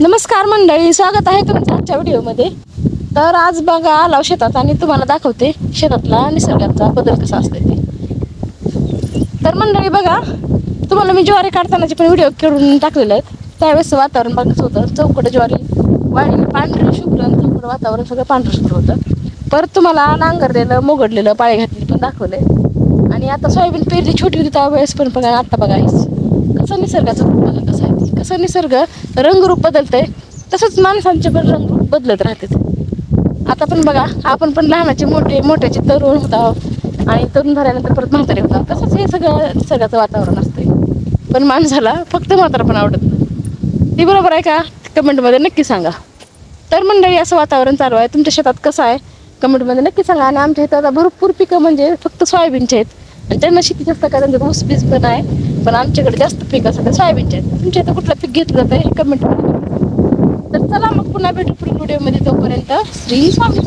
नमस्कार मंडळी, स्वागत आहे तुमचं आजच्या व्हिडिओमध्ये. तर आज बघा आलाव शेतात आणि तुम्हाला दाखवते शेतातला निसर्गाचा बदल कसा असतो ते. तर मंडळी बघा, तुम्हाला मी ज्वारी काढतानाचे पण व्हिडिओ करून टाकलेले आहेत. त्यावेळेस वातावरण बघायचं होतं, चौकड ज्वारी वाढी पांढरी शुभ्र चौकड वातावरण सगळं पांढरं शुभ्र होतं. परत तुम्हाला नांगरलेलं मोगडलेलं पाळे घातलेली पण दाखवलंय. आणि आता सोयाबीन पेरली छोटी होती त्यावेळेस पण बघा, आता बघा कसं निसर्गाचं रूप बघा कसं आहे, कसं निसर्ग रंगरूप बदलतंय, तसंच माणसांचे पण रंगरूप बदलत राहते. आता पण बघा, आपण पण लहानाचे मोठ्याचे तरुण होता आणि तरुण झाल्यानंतर परत म्हातारे होता. तसंच हे सगळं निसर्गाचं वातावरण असतंय. पण माणसाला फक्त म्हातारा पण आवडत नाही. ती बरोबर आहे का? कमेंटमध्ये नक्की सांगा. तर मंडळी, असं वातावरण चालू आहे. तुमच्या शेतात कसं आहे कमेंटमध्ये नक्की सांगा. आणि आमच्या इथं आता भरपूर पिकं म्हणजे फक्त सोयाबीनचे आहेत. आणि त्यांना शेती जास्त कारण ऊस बीज पण आहे, पण आमच्याकडे जास्त पीक असतं ते सोयाबीनचे आहेत. तुमच्या इथं कुठलं पीक घेतलं जातं हे कमेंटमध्ये. तर चला मग पुन्हा भेटू पुढील व्हिडिओमध्ये. तोपर्यंत श्री स्वामी.